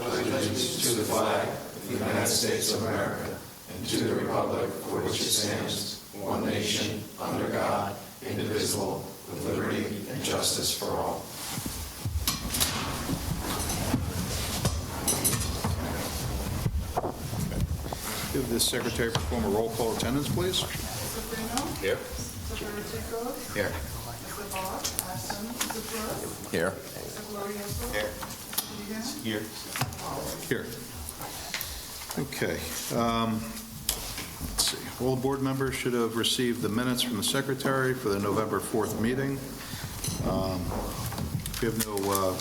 allegiance to the flag of the United States of America and to the republic for which it stands, one nation, under God, indivisible, with liberty and justice for all. Give the secretary perform a roll call attendance, please. Mr. Bruno? Here. Mr. Riticos? Here. Mr. Voss? Ashton? Mr. Flores? Here. Mr. Glorioso? Here. Mr. Egan? Here. Here. Okay. Let's see. All board members should have received the minutes from the secretary for the November 4th meeting. If you have no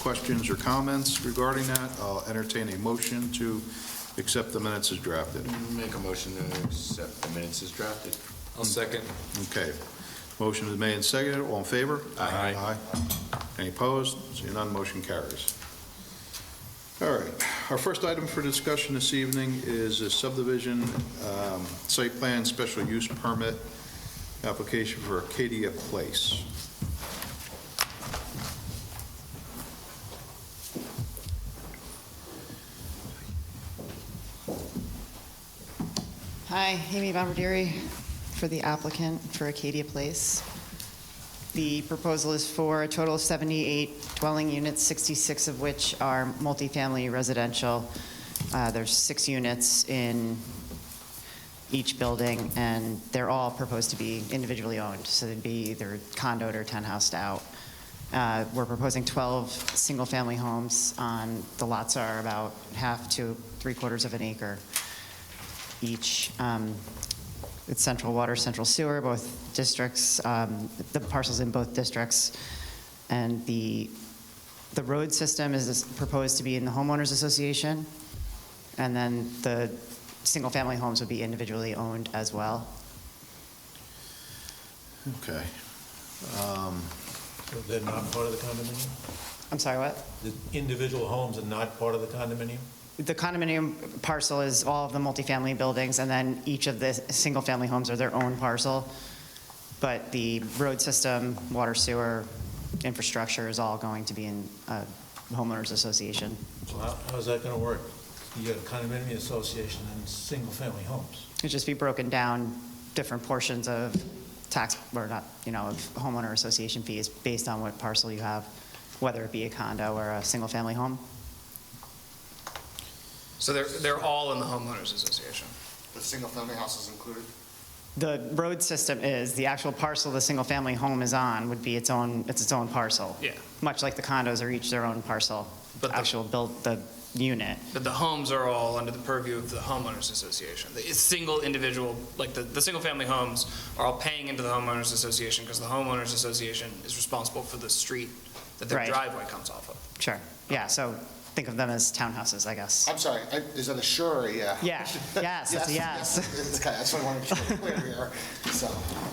questions or comments regarding that, I'll entertain a motion to accept the minutes as drafted. Make a motion to accept the minutes as drafted. I'll second. Okay. Motion is made and seconded. All in favor? Aye. Aye. Any opposed? Seeing none, motion carries. All right. Our first item for discussion this evening is a subdivision site plan special use permit application for Acadia Place. Hi, Amy Bombardieri for the applicant for Acadia Place. The proposal is for a total of 78 dwelling units, 66 of which are multifamily residential. There's 6 units in each building, and they're all proposed to be individually owned, so they'd be either condoed or townhoused out. We're proposing 12 single-family homes. The lots are about half to 3/4 of an acre each. It's central water, central sewer, both districts, the parcels in both districts. And the road system is proposed to be in the homeowners association. And then the single-family homes would be individually owned as well. Okay. So they're not part of the condominium? I'm sorry, what? The individual homes are not part of the condominium? The condominium parcel is all of the multifamily buildings, and then each of the single-family homes are their own parcel. But the road system, water, sewer, infrastructure is all going to be in a homeowners association. So how's that going to work? You have a condominium association and single-family homes. It'd just be broken down, different portions of tax, or not, of homeowner association fees based on what parcel you have, whether it be a condo or a single-family home. So they're all in the homeowners association. The single-family house is included? The road system is, the actual parcel the single-family home is on would be its own parcel. Yeah. Much like the condos are each their own parcel, But the unit. But the homes are all under the purview of the homeowners association. It's single individual, like the single-family homes are all paying into the homeowners association because the homeowners association is responsible for the street that their Right. driveway comes off of. Sure, yeah, so think of them as townhouses, I guess. I'm sorry, is that a sure or a yeah? Yeah, yes, it's a yes. It's okay, that's what I want to make sure we're clear here. So,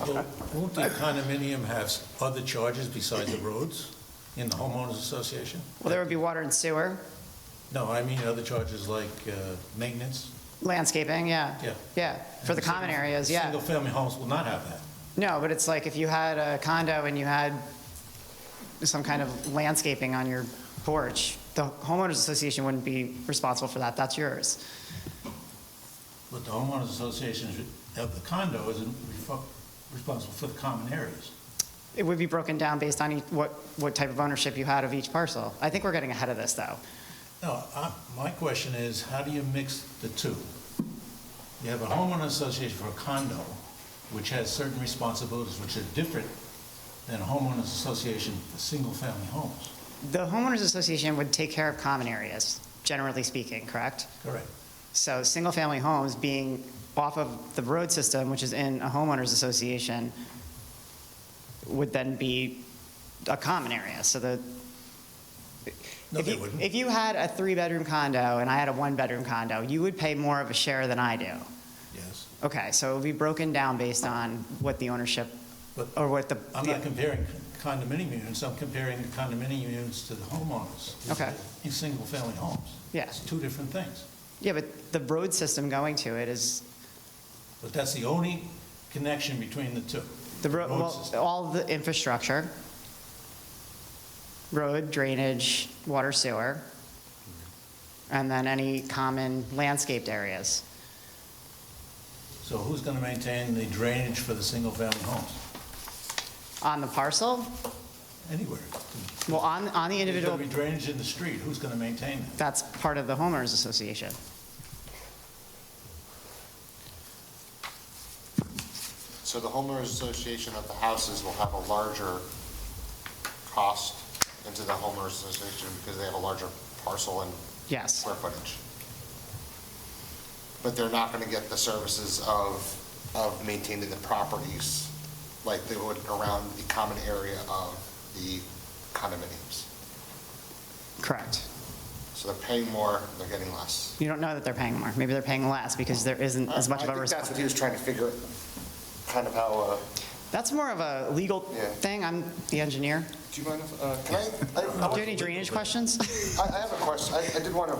Well, won't the condominium have other charges besides the roads in the homeowners association? Well, there would be water and sewer, No, I mean other charges like maintenance? landscaping, yeah. Yeah. Yeah, for the common areas, yeah. Single-family homes will not have that. No, but it's like if you had a condo and you had some kind of landscaping on your porch, the homeowners association wouldn't be responsible for that, that's yours. But the homeowners association of the condo isn't responsible for the common areas. It would be broken down based on what type of ownership you had of each parcel. I think we're getting ahead of this, though. No, my question is, how do you mix the two? You have a homeowner association for a condo, which has certain responsibilities which are different than a homeowners association for single-family homes. The homeowners association would take care of common areas, generally speaking, correct? Correct. So single-family homes being off of the road system, which is in a homeowners association, would then be a common area. So No, they wouldn't. if you had a 3-bedroom condo and I had a 1-bedroom condo, you would pay more of a share than I do. Yes. Okay, so it would be broken down based on what the ownership, But or what the... I'm not comparing condominium units, I'm comparing the condominium units to the homeowners. Okay. In single-family homes. Yeah. It's two different things. Yeah, but the road system going to it is, But that's the only connection between the two. well, system. all the infrastructure, road, drainage, water, sewer, and then any common landscaped areas. So who's going to maintain the drainage for the single-family homes? On the parcel, Anywhere. well, on the There's individual, going to be drainage in the street. Who's going to maintain that? that's part of the homeowners association. So the homeowners association of the houses will have a larger cost into the homeowners association because they have a larger parcel and Yes, square footage. But they're not gonna get the services of maintaining the properties like they would around the common area of the condominiums. correct. So they're paying more, they're getting less. You don't know that they're paying more. Maybe they're paying less because there isn't as much of a I think that's what he responsibility. was trying to figure, kind of how, That's more of a legal Yeah. thing. I'm the engineer. do you mind if, can I? Do you have any drainage questions? I have a question. I did want to,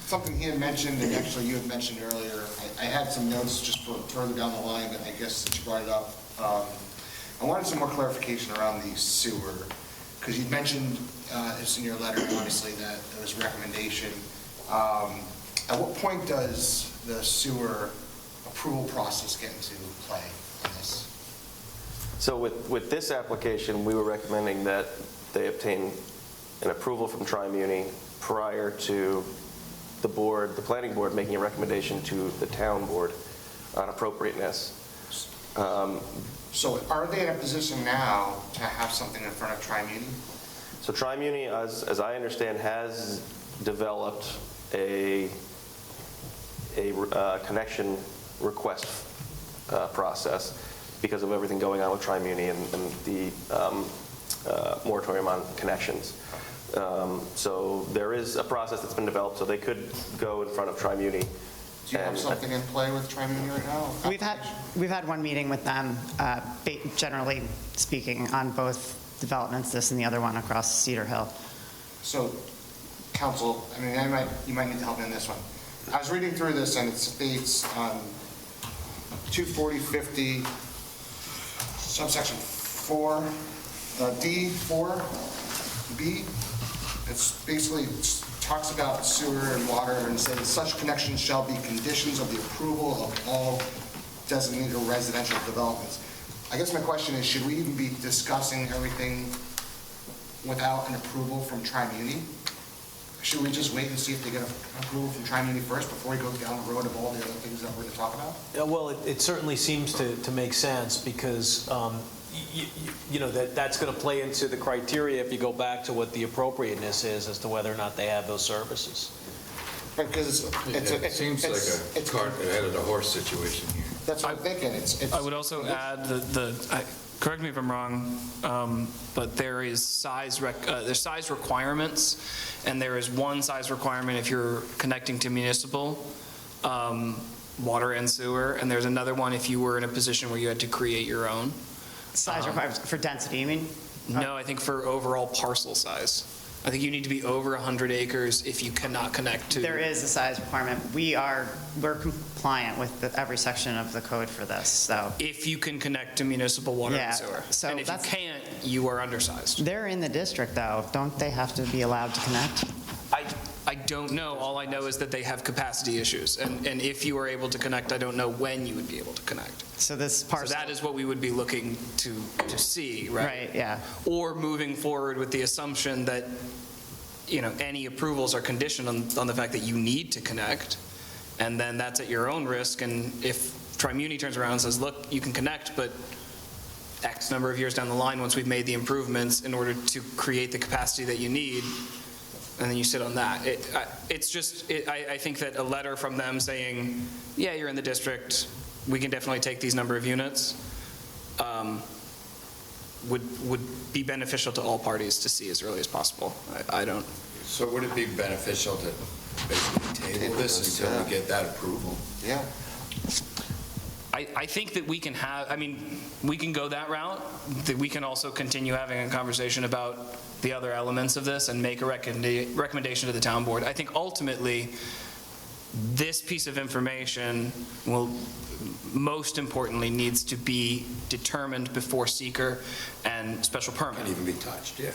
something he had mentioned, and actually you had mentioned earlier, I had some notes just for further down the line, but I guess since you brought it up, I wanted some more clarification around the sewer, because you mentioned, it's in your letter, obviously, that there was a recommendation. At what point does the sewer approval process get into play on this? So with this application, we were recommending that they obtain an approval from Tri-Muni prior to the board, the planning board, making a recommendation to the town board on appropriateness. So are they in a position now to have something in front of Tri-Muni? So Tri-Muni, as I understand, has developed a connection request process because of everything going on with Tri-Muni and the moratorium on connections. So there is a process that's been developed, so they could go in front of Tri-Muni. Do you have something in play with Tri-Muni right now? We've had one meeting with them, generally speaking, on both developments, this and the other one across Cedar Hill. So, council, I mean, you might need to help me on this one. I was reading through this and it states on 24050, subsection 4, D4B, it's basically talks about sewer and water and says such connections shall be conditions of the approval of all designated residential developments. I guess my question is, should we even be discussing everything without an approval from Tri-Muni? Should we just wait and see if they get an approval from Tri-Muni first before we go down the road of all the other things that we're going to talk about? Yeah, well, it certainly seems to make sense because, you know, that's going to play into the criteria if you go back to what the appropriateness is as to whether or not they have those services. Because It seems like a cart ahead of the horse situation here. That's what I'm thinking. I would also add correct me if I'm wrong, but there is there's size requirements, and there is one size requirement if you're connecting to municipal water and sewer, and there's another one if you were in a position where you had to create your own. Size requirements for density, you mean? No, I think for overall parcel size. I think you need to be over 100 acres if you cannot connect to. There is a size requirement. We're compliant with every section of the code for this, so. If you can connect to municipal water Yeah, and sewer. so And if you that's- can't, you are undersized. They're in the district, though. Don't they have to be allowed to connect? I don't know. All I know is that they have capacity issues. And if you are able to connect, I don't know when you would be able to connect. So this So parcel. that is what we would be looking to see, right? Right, yeah. Or moving forward with the assumption that, you know, any approvals are conditioned on the fact that you need to connect, and then that's at your own risk. And if Tri-Muni turns around and says, look, you can connect, but X number of years down the line, once we've made the improvements in order to create the capacity that you need, and then you sit on that. I think that a letter from them saying, yeah, you're in the district, we can definitely take these number of units, would be beneficial to all parties to see as early as possible. I don't. So would it be beneficial to basically table this until we get that approval? Yeah. I think that we can we can go that route, that we can also continue having a conversation about the other elements of this and make a recommendation to the town board. I think ultimately, this piece of information most importantly needs to be determined before seeker and special permit. Can't even be touched, yeah.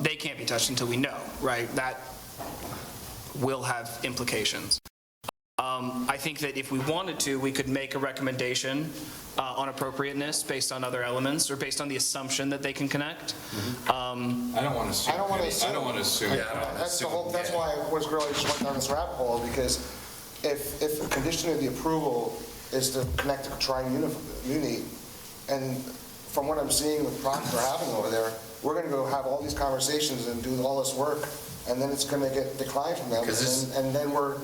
They can't be touched until we know, right? will have implications. I think that if we wanted to, we could make a recommendation on appropriateness based on other elements or based on the assumption that they can connect. I don't want to assume. I don't want to assume. I don't want to assume. That's why I was really just went down this rabbit hole, because if a condition of the approval is to connect to Tri-Muni, and from what I'm seeing with problems they're having over there, we're going to go have all these conversations and do all this work, and then it's going to get declined from them, and then where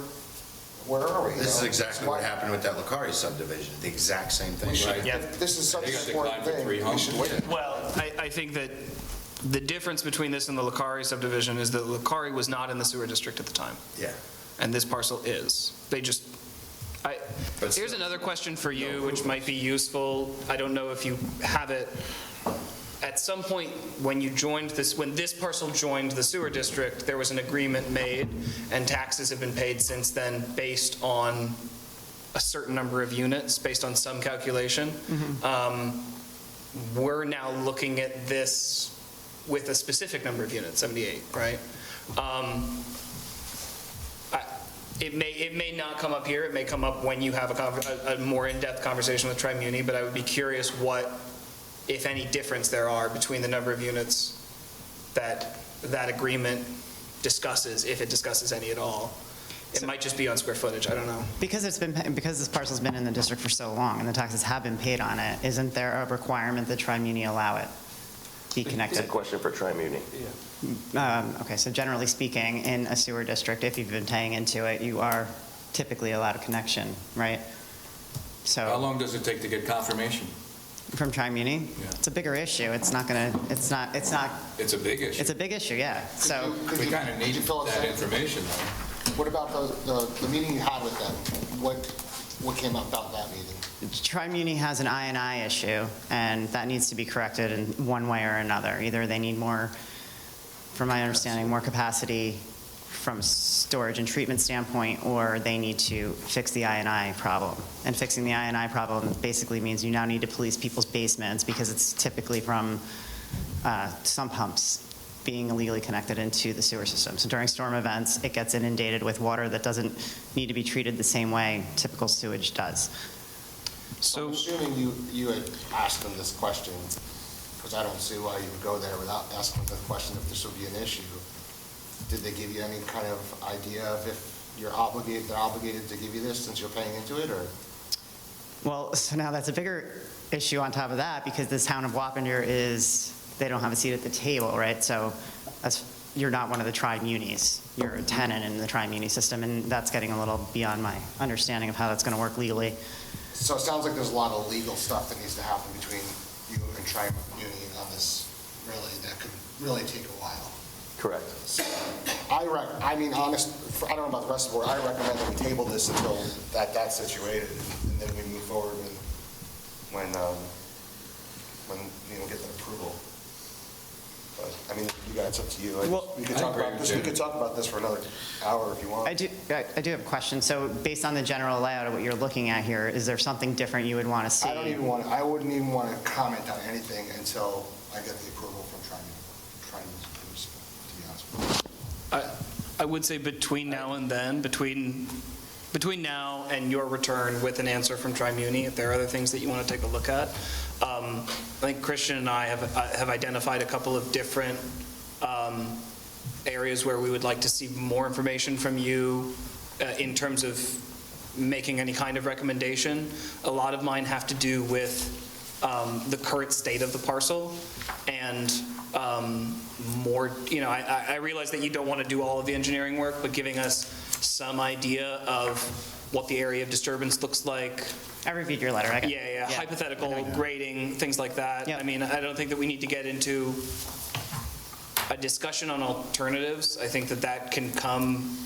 are we? This is exactly what happened with that Lucari subdivision, the exact same thing. This is such They a got important declined for thing. 3 We homes. should wait. Well, I think that the difference between this and the Lucari subdivision is that Lucari was not in the sewer district at the time, Yeah. and this parcel is. They just, But here's another question for you, which might be useful. I don't know if you have it. At some point, when this parcel joined the sewer district, there was an agreement made, and taxes have been paid since then based on a certain number of units, based on some calculation. We're now looking at this with a specific number of units, 78, right? It may not come up here. It may come up when you have a more in-depth conversation with Tri-Muni, but I would be curious what, if any, difference there are between the number of units that agreement discusses, if it discusses any at all. It might just be on square footage, I don't know. Because this parcel's been in the district for so long and the taxes have been paid on it, isn't there a requirement that Tri-Muni allow it be It's a connected? question for Tri-Muni. Okay, so generally speaking, in a sewer district, if you've been paying into it, you are typically allowed a connection, right? How So, long does it take to get confirmation? from Tri-Muni, Yeah. it's a bigger issue. It's not, it's a Big issue. big issue, yeah. So, We kind of need fill us that in? information, though. What about the meeting you had with them? What came up about that meeting? Tri-Muni has an I&I issue, and that needs to be corrected in one way or another. Either they need more, from my understanding, more capacity from a storage and treatment standpoint, or they need to fix the I&I problem. And fixing the I&I problem basically means you now need to police people's basements because it's typically from sump pumps being illegally connected into the sewer system. So during storm events, it gets inundated with water that doesn't need to be treated the same way typical sewage does. So I'm assuming you had asked them this question, because I don't see why you would go there without asking them the question if this would be an issue. Did they give you any kind of idea of if they're obligated to give you this since you're paying into it, or? Well, so now that's a bigger issue on top of that, because this town of Wappinger they don't have a seat at the table, right? So you're not one of the Tri-Munis. You're a tenant in the Tri-Muni system, and that's getting a little beyond my understanding of how that's going to work legally. So it sounds like there's a lot of legal stuff that needs to happen between you and Tri-Muni on this, really, that could really take a while. Correct. I don't know about the rest of the board, I recommend that we table this until that's situated, and then we move forward when we get the approval. But, I mean, you guys, it's up to you. We could talk about this for another hour if you want. I do have a question. So based on the general layout of what you're looking at here, is there something different you would want to see? I wouldn't even want to comment on anything until I get the approval from Tri-Muni, to be honest with you. I would say between now and then, between now and your return with an answer from Tri-Muni, if there are other things that you want to take a look at. I think Christian and I have identified a couple of different areas where we would like to see more information from you in terms of making any kind of recommendation. A lot of mine have to do with the current state of the parcel and more, I realize that you don't want to do all of the engineering work, but giving us some idea of what the area of disturbance looks like. I reviewed your letter. Yeah, hypothetical grading, things like that. Yep. I mean, I don't think that we need to get into a discussion on alternatives. I think that can come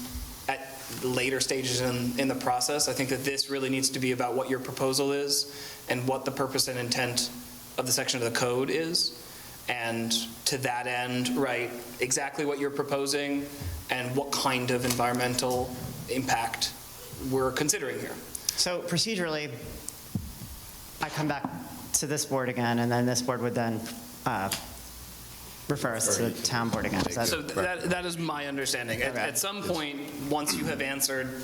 at later stages in the process. I think that this really needs to be about what your proposal is and what the purpose and intent of the section of the code is. And to that end, right, exactly what you're proposing and what kind of environmental impact we're considering here. So procedurally, I come back to this board again, and then this board would then refer us to the town board again. Is that- So that is my understanding. Okay. At some point, once you have answered,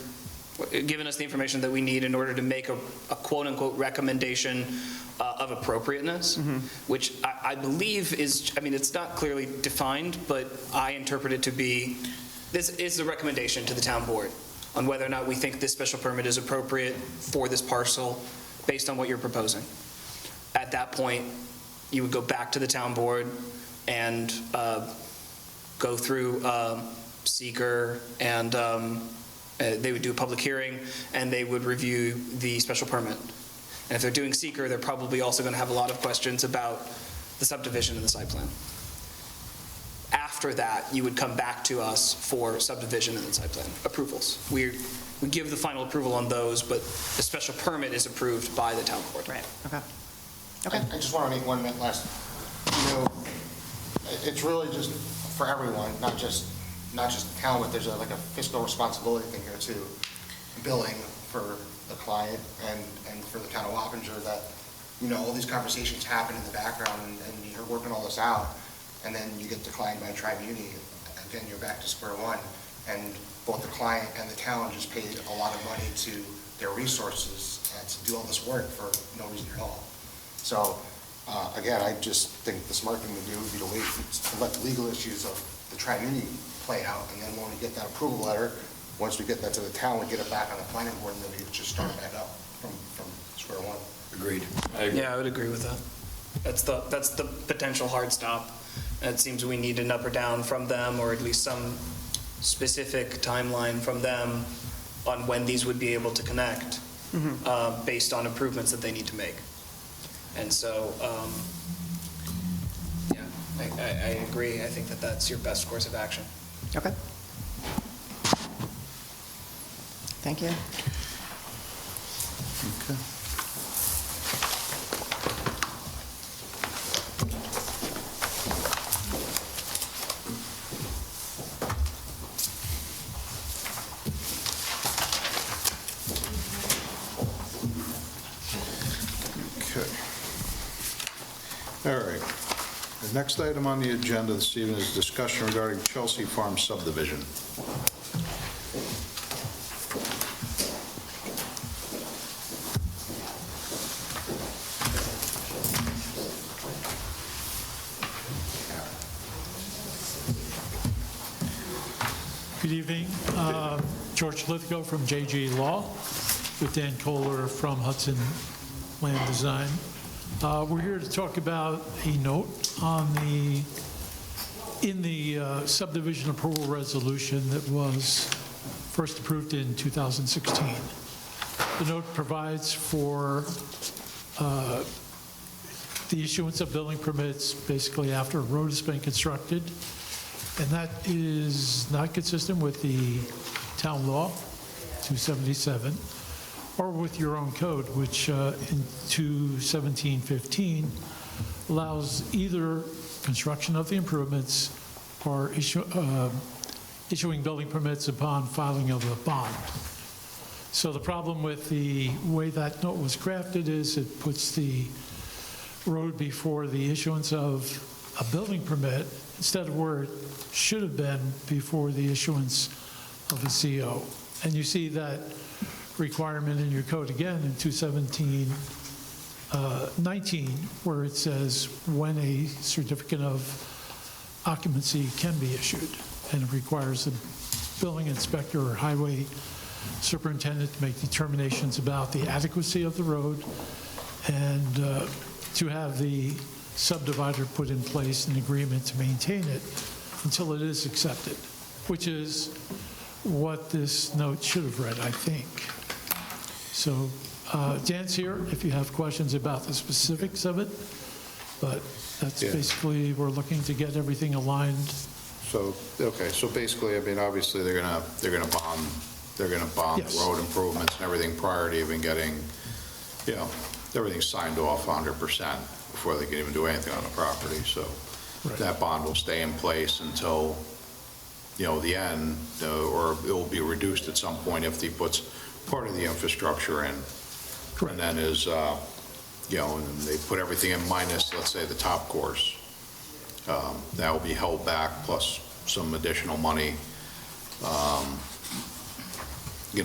given us the information that we need in order to make a quote-unquote recommendation of appropriateness, which I believe is, I mean, it's not clearly defined, but I interpret it to be, this is the recommendation to the town board on whether or not we think this special permit is appropriate for this parcel based on what you're proposing. At that point, you would go back to the town board and go through seeker, and they would do a public hearing, and they would review the special permit. And if they're doing seeker, they're probably also going to have a lot of questions about the subdivision and the site plan. After that, you would come back to us for subdivision and the site plan approvals. We give the final approval on those, but the special permit is approved by the town board. Right, okay. I just want to make one last, it's really just for everyone, not just the town, but there's like a fiscal responsibility thing here too. Billing for the client and for the town of Wappinger, that, all these conversations happen in the background and you're working all this out, and then you get declined by Tri-Muni. Again, you're back to square one, and both the client and the town just paid a lot of money to their resources to do all this work for no reason at all. So, again, I just think the smart thing to do would be to wait to let the legal issues of the Tri-Muni play out, and then when we get that approval letter, once we get that to the town, we get it back on the planning board, and then we just start back up from square one. Agreed. Yeah, I would agree with that. That's the potential hard stop. And it seems we need an up or down from them, or at least some specific timeline from them on when these would be able to connect, based on improvements that they need to make. And so, yeah, I agree. I think that that's your best course of action. Okay. Thank you. Okay. All right. The next item on the agenda this evening is discussion regarding Chelsea Farm subdivision. Good evening. George Lithgow from JG Law, with Dan Kohler from Hudson Land Design. We're here to talk about a note in the subdivision approval resolution that was first approved in 2016. The note provides for the issuance of building permits basically after a road has been constructed, and that is not consistent with the town law, 277, or with your own code, which in 21715 allows either construction of the improvements or issuing building permits upon filing of a bond. So the problem with the way that note was crafted is it puts the road before the issuance of a building permit instead of where it should have been before the issuance of a CO. And you see that requirement in your code again in 21719, where it says when a certificate of occupancy can be issued, and it requires the building inspector or highway superintendent to make determinations about the adequacy of the road, and to have the subdivider put in place an agreement to maintain it until it is accepted, which is what this note should have read, I think. So Dan's here if you have questions about the specifics of it, but that's basically, we're looking to get everything aligned. So, okay, so basically, I mean, obviously, they're gonna bond Yes. the road improvements and everything prior to even getting, everything signed off 100% before they can even do anything on the property. So Right. that bond will stay in place until, the end, or it will be reduced at some point if he puts part of the infrastructure in. Correct. And then and they put everything in minus, let's say, the top course. That will be held back, plus some additional money,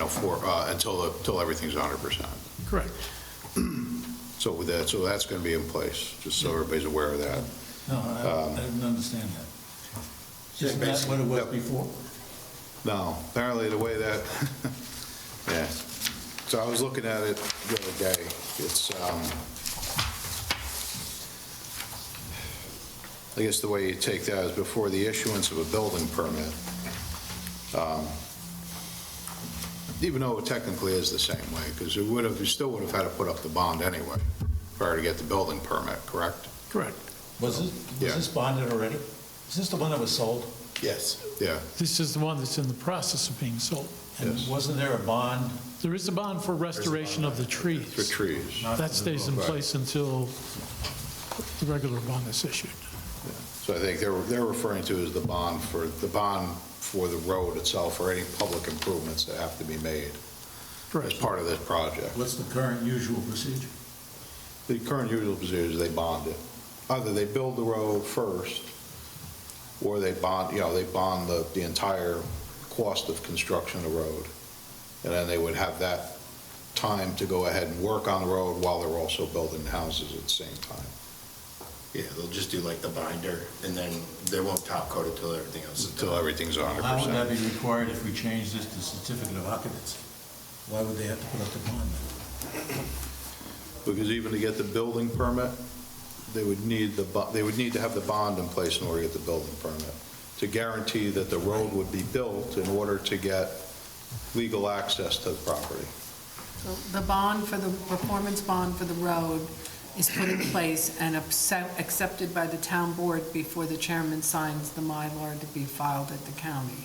for, until everyth's 100%. Correct. So that's going to be in place, just so everybody's aware of that. No, I didn't understand that. Isn't that what it was before? No, apparently the way that, yeah. So I was looking at it the other day. It's, I guess the way you take that is before the issuance of a building permit, even though it technically is the same way, because you still would have had to put up the bond anyway prior to get the building permit, correct? Correct. Was this bonded already? Is this the one that was sold? Yes. Yeah. This is the one that's in the process of being sold. And Yes. wasn't there a bond? There is a bond for restoration of the For trees. trees. Not That for the stays in road. place until the regular bond is issued. So I think they're referring to as the bond for the road itself, or any public improvements that have to be made as Correct. part of this project. What's the current usual procedure? The current usual procedure is they bond it. Either they build the road first, or they bond the entire cost of construction of the road. And then they would have that time to go ahead and work on the road while they're also building houses at the same time. Yeah, they'll just do like the binder, and then they won't top coat it till everything else is Until done. everything's 100%. How would that be required if we change this to certificate of occupancy? Why would they have to put up the bond then? Because even to get the building permit, they would need to have the bond in place in order to get the building permit, to guarantee that the road would be built in order to get legal access to the property. So the bond for the, performance bond for the road is put in place and accepted by the town board before the chairman signs the Mylar to be filed at the county.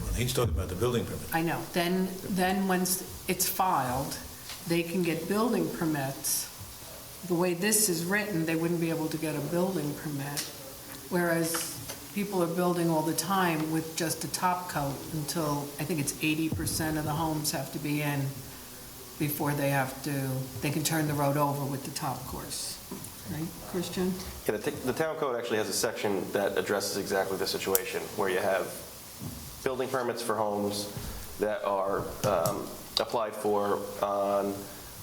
Well, he's talking about the building permit. I know. Then once it's filed, they can get building permits. The way this is written, they wouldn't be able to get a building permit, whereas people are building all the time with just a top coat until, I think it's 80% of the homes have to be in before they can turn the road over with the top course. Right, Christian? Yeah, the town code actually has a section that addresses exactly the situation, where you have building permits for homes that are applied for on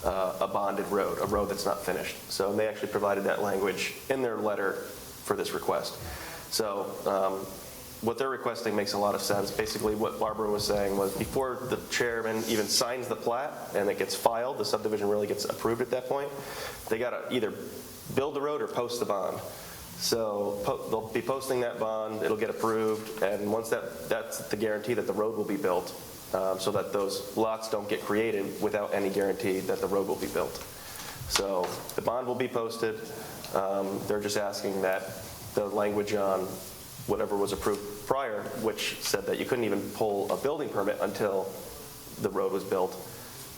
a bonded road, a road that's not finished. So they actually provided that language in their letter for this request. So what they're requesting makes a lot of sense. Basically, what Barbara was saying was before the chairman even signs the plat and it gets filed, the subdivision really gets approved at that point, they got to either build the road or post the bond. So they'll be posting that bond, it'll get approved, and once that's the guarantee that the road will be built, so that those lots don't get created without any guarantee that the road will be built. So the bond will be posted. They're just asking that the language on whatever was approved prior, which said that you couldn't even pull a building permit until the road was built,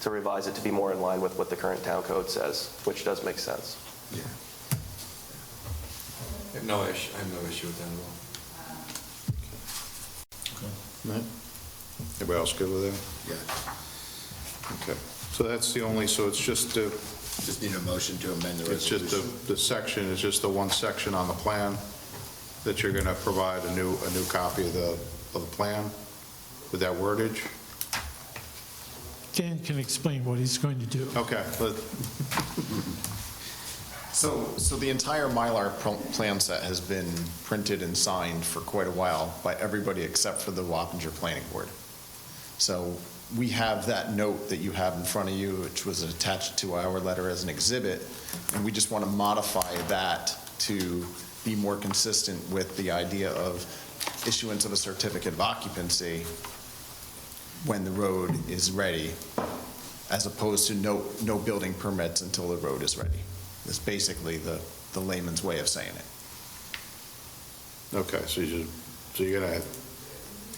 to revise it to be more in line with what the current town code says, which does make sense. Yeah. I have no issue with that at all. Right? Everybody else good with that? Yeah. Okay. So that's the only, so it's just, Just need a motion to amend the it's just resolution. the section, it's just the one section on the plan that you're going to provide a new copy of the plan with that wordage? Dan can explain what he's going to do. Okay. So the entire Mylar plan set has been printed and signed for quite a while by everybody except for the Wappinger Planning Board. So we have that note that you have in front of you, which was attached to our letter as an exhibit, and we just want to modify that to be more consistent with the idea of issuance of a certificate of occupancy when the road is ready, as opposed to no building permits until the road is ready. That's basically the layman's way of saying it. Okay, so you're going to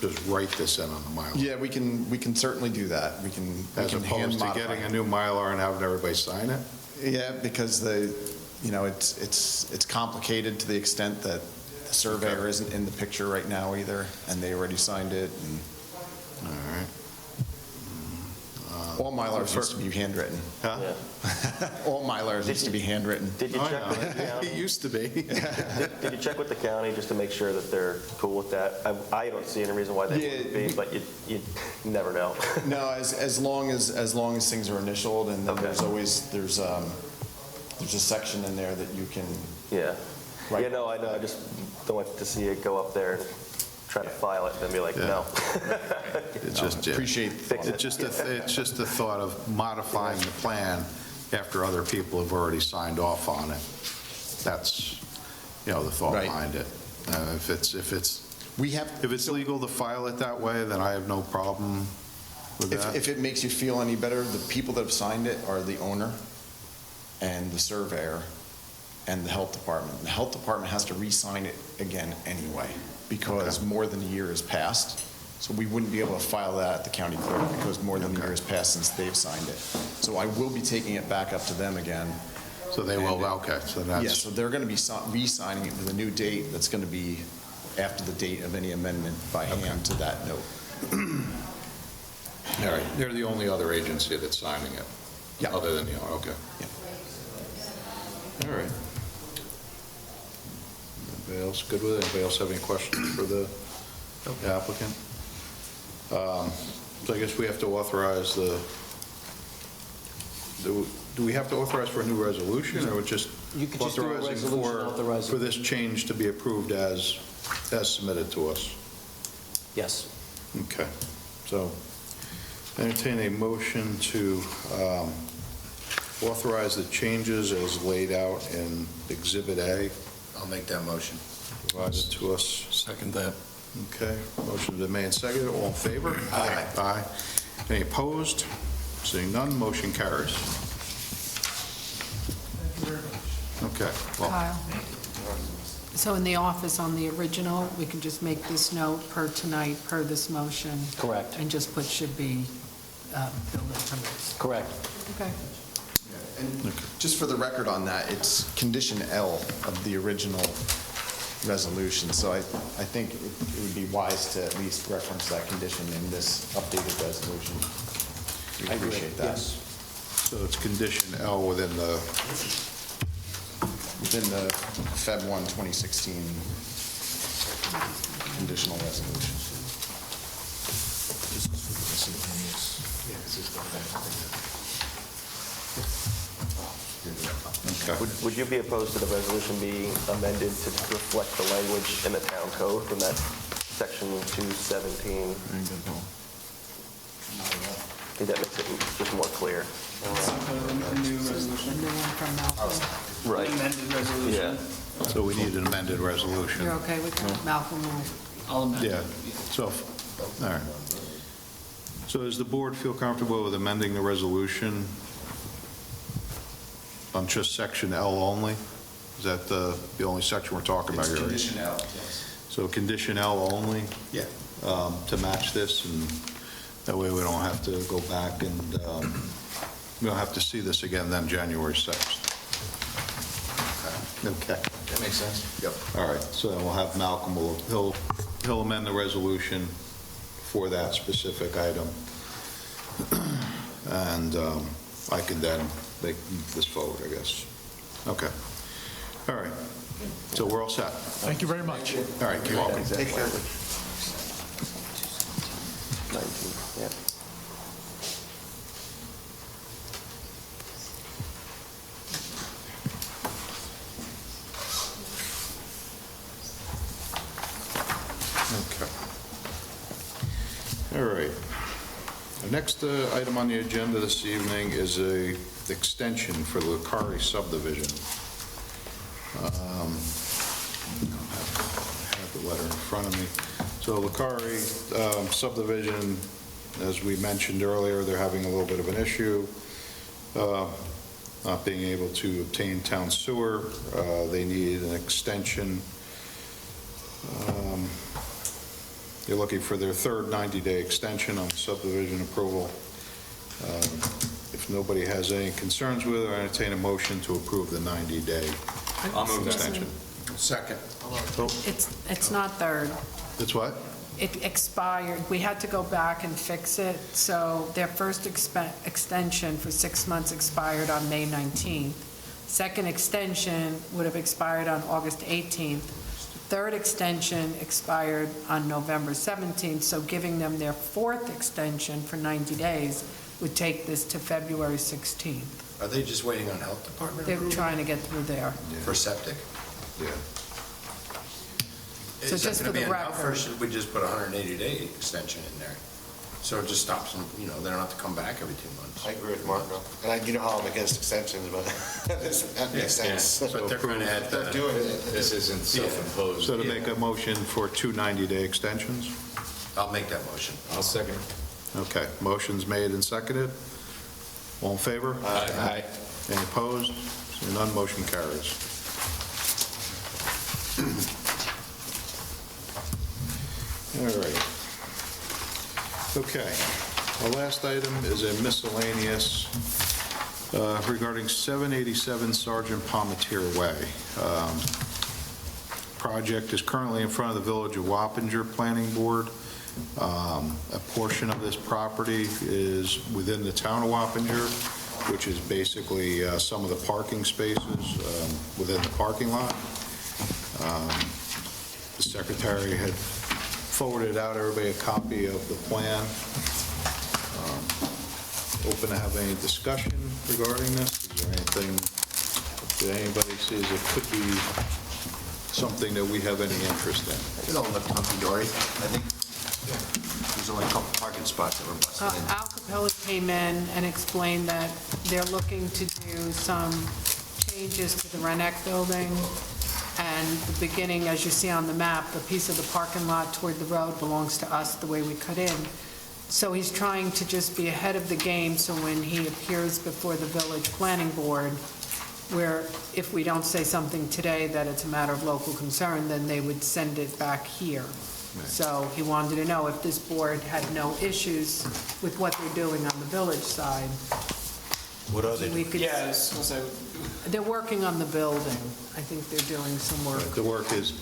just write this in on the Mylar? Yeah, we can certainly do that. We can As hand opposed to modify getting a it. new Mylar and having everybody sign it? Yeah, because it's complicated to the extent that the surveyor isn't in the picture right now either, and they already signed it. And All right. All Mylars used to be handwritten. Huh? Yeah. All Mylars used to be handwritten. Did you I check with the know. county? It used to be. Did you check with the county just to make sure that they're cool with that? I don't see any reason why they wouldn't be, but you never know. No, as long as things are initialed, and then Okay. there's always, there's a section in there that you can, Yeah. Right. Yeah, no, I know. I just don't want to see it go up there and try to file it and then be like, Yeah. no. It's just, yeah. appreciate. It's just the thought of modifying the plan after other people have already signed off on it. That's, the thought Right. behind it. If it's legal to file it that way, then I have no problem with that. If it makes you feel any better, the people that have signed it are the owner and the surveyor and the health department. The health department has to re-sign it again anyway, because more than a year has passed. So we wouldn't be able to file that at the county clerk because more than a year has passed since they've signed it. So I will be taking it back up to them again. So they will, okay, so Yeah, that's, so they're going to be re-signing it with a new date that's going to be after the date of any amendment by hand to that note. all right, they're the only other agency that's signing it? Yeah. Other than okay. Yeah. All right. Anybody else good with it? Anybody else have any questions for the applicant? So I guess we have to authorize do we have to authorize for a new resolution, or just You could just do a authorizing resolution authorizing. for this change to be approved as submitted to us? Yes. Okay, so entertain a motion to authorize the changes as laid out in Exhibit A, I'll make that motion. provided to us. Second that. Okay, motion been made and seconded, all in favor? Aye. Aye. Any opposed? Seeing none, motion carries. Okay, well, Kyle. So in the office on the original, we can just make this note per tonight, per this motion? Correct. And just put should be building permits? Correct. Okay. And just for the record on that, it's condition L of the original resolution. So I think it would be wise to at least reference that condition in this updated resolution. We I agree. appreciate that. Yes. so it's condition L within the, Within the Feb. 1, 2016 conditional resolution. okay. Would you be opposed to the resolution being amended to reflect the language in the town code from that section 217? I think that makes it just more clear. A new one from Malcolm? Right. Amended resolution. Yeah. So we need an amended resolution. You're okay with that? Malcolm will... I'll amend it. Yeah, so, all right. So does the board feel comfortable with amending the resolution on just section L only? Is that the only section we're talking about here? Condition L, yes. So condition L only? Yeah. To match this, and that way we don't have to go back and, we don't have to see this again then January 6th. Okay. That makes sense? Yep. All right, so then we'll have Malcolm, he'll amend the resolution for that specific item. And I can then make this forward, I guess. Okay. All right. So we're all set. Thank you very much. All right, you're welcome. Take care. 19, yeah. Okay. All right. The next item on the agenda this evening is a extension for the Lucari subdivision. I have the letter in front of me. So Lucari subdivision, as we mentioned earlier, they're having a little bit of an issue, not being able to obtain town sewer. They need an extension. They're looking for their third 90-day extension on subdivision approval. If nobody has any concerns with it, I entertain a motion to approve the 90-day extension. Second. Oh, It's not third. it's what? it expired. We had to go back and fix it, so their first extension for 6 months expired on May 19th. Second extension would have expired on August 18th. Third extension expired on November 17th, so giving them their fourth extension for 90 days would take this to February 16th. Are they just waiting on health department They're trying to get through there. for septic? Yeah. So Is just that for the gonna be enough, or record. should we just put a 180-day extension in there? So it just stops them, they don't have to come back every 2 months. I agree with Mark, and you know how I'm against extensions, but that makes sense. But they're going to add They're doing it. This isn't self-imposed. So to make a motion for 2 90-day extensions? I'll make that motion. I'll second. Okay, motion's made and seconded. All in favor? Aye. Any opposed? Seeing none, motion carries. All right. Okay, our last item is a miscellaneous regarding 787 Sergeant Palmetier Way. Project is currently in front of the Village of Wappinger Planning Board. A portion of this property is within the town of Wappinger, which is basically some of the parking spaces within the parking lot. The secretary had forwarded out everybody a copy of the plan. Open to have any discussion regarding this? Is there anything that anybody sees that could be something that we have any interest in? It don't look hunky-dory. I think there's only a couple parking spots that were busted in. Al Capella came in and explained that they're looking to do some changes to the Renneck building, and the beginning, as you see on the map, the piece of the parking lot toward the road belongs to us, the way we cut in. So he's trying to just be ahead of the game, so when he appears before the village planning board, where if we don't say something today that it's a matter of local concern, then they would send it back here. So he wanted to know if this board had no issues with what they're doing on the village side. What are they? We could- Yeah, so They're working on the building. I think they're doing some work. The work is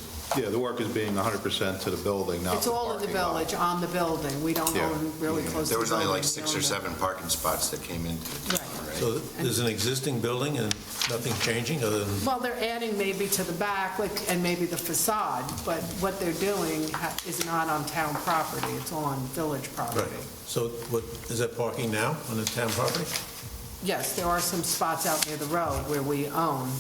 being 100% to the building, not It's the all in the parking lot. village, on the building. We don't Yeah. own really close to There the was only building. like 6 or 7 parking spots that came into the town, right? So there's an existing building and nothing changing other than, Well, they're adding maybe to the back, and maybe the facade, but what they're doing is not on town property. It's all on village right. property. So what, is that parking now on the town property? Yes, there are some spots out near the road where we own.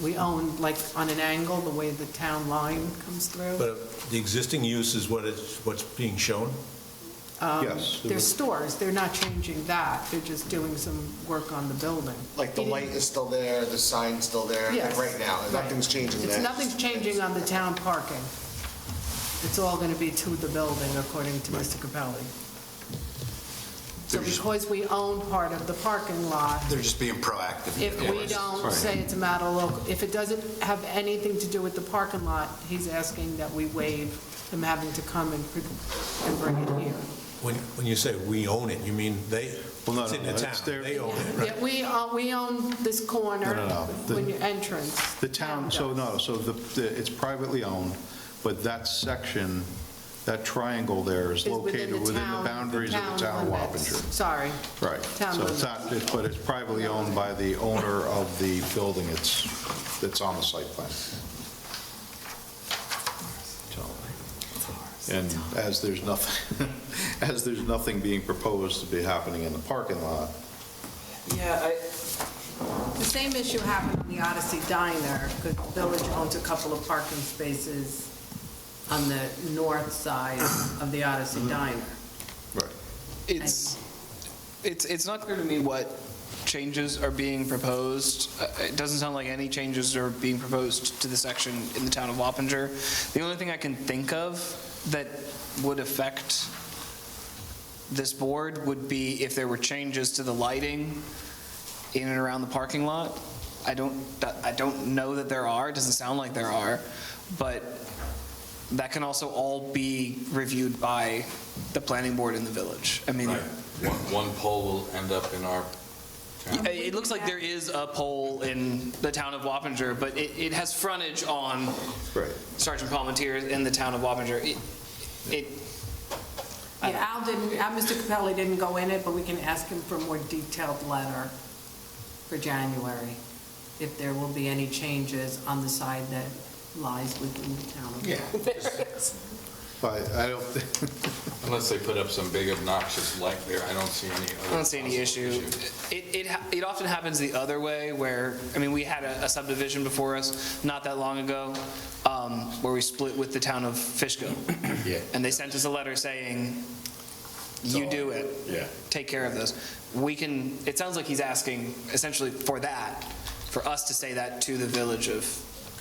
We own like on an angle, the way the town line comes through. But the existing use is what's being shown? Yes. They're stores. They're not changing that. They're just doing some work on the building. Like the light is still there, the sign's still there, like Yes. right now, Right. nothing's changing there. Nothing's changing on the town parking. It's all going to be to the building, according to Mr. Capelli. So because we own part of the parking lot, They're just being proactive. if we don't say it's a matter of local, if it doesn't have anything to do with the parking lot, he's asking that we waive them having to come and bring it here. When you say we own it, you mean they, Well, no, it's no, in the no, town, it's their- they own it, right? Yeah, we own this corner No. when you entrance. The town, so no, so it's privately owned, but that section, that triangle there is Is located within the town- boundaries of the town of limits. Wappinger. Sorry. Right. Town So it's limits. not, but it's privately owned by the owner of the building that's on the site plan. So, and as there's nothing, as there's nothing being proposed to be happening in the parking lot, yeah, The same issue happened on the Odyssey Diner, because the village owns a couple of parking spaces on the north side of the Odyssey Diner. right. It's not clear to me what changes are being proposed. It doesn't sound like any changes are being proposed to the section in the town of Wappinger. The only thing I can think of that would affect this board would be if there were changes to the lighting in and around the parking lot. I don't know that there are. It doesn't sound like there are, but that can also all be reviewed by the planning board in the village. I mean, One pole will end up in our town. it looks like there is a pole in the town of Wappinger, but it has frontage on Right. Sergeant Palmetier in the town of Wappinger. Mr. Capelli didn't go in it, but we can ask him for a more detailed letter for January, if there will be any changes on the side that lies within the town of Wareham. But I don't think, Unless they put up some big obnoxious light there, I don't see any other. I don't see any issue. It often happens the other way where, I mean, we had a subdivision before us not that long ago where we split with the town of Fishkill. Yeah. And they sent us a letter saying, you do it. Yeah. Take care of this. We can, it sounds like he's asking essentially for that, for us to say that to the village of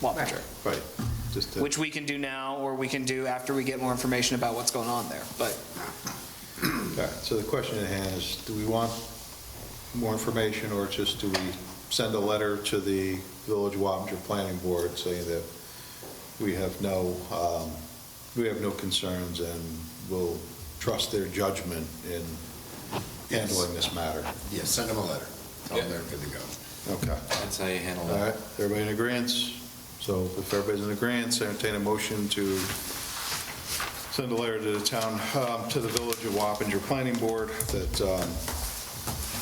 Wappinger. right, just to. Which we can do now, or we can do after we get more information about what's going on there. But Okay, so the question at hand is, do we want more information, or just do we send a letter to the Village Wappinger Planning Board saying that we have no concerns and will trust their judgment in handling this matter? Yeah, send them a letter. Tell them they're good to go. Okay. That's how you handle All that. right, everybody in agreement? So if everybody's in agreement, I entertain a motion to send a letter to the town, to the Village of Wappinger Planning Board that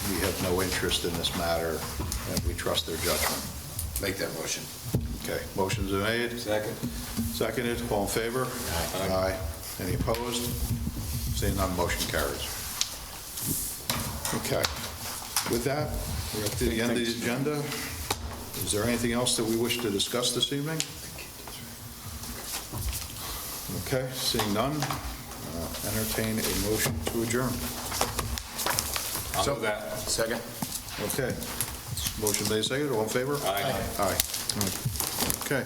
we have no interest in this matter and we trust their judgment. Make that motion. Okay, motions are made. Second? Seconded, all in favor? Aye. Any opposed? Seeing none, motion carries. Okay, with that, we're up to the end of the agenda. Is there anything else that we wish to discuss this evening? Okay, seeing none, entertain a motion to adjourn. I'll do that. Second? Okay, motion made, seconded, all in favor? Aye. Aye. Okay.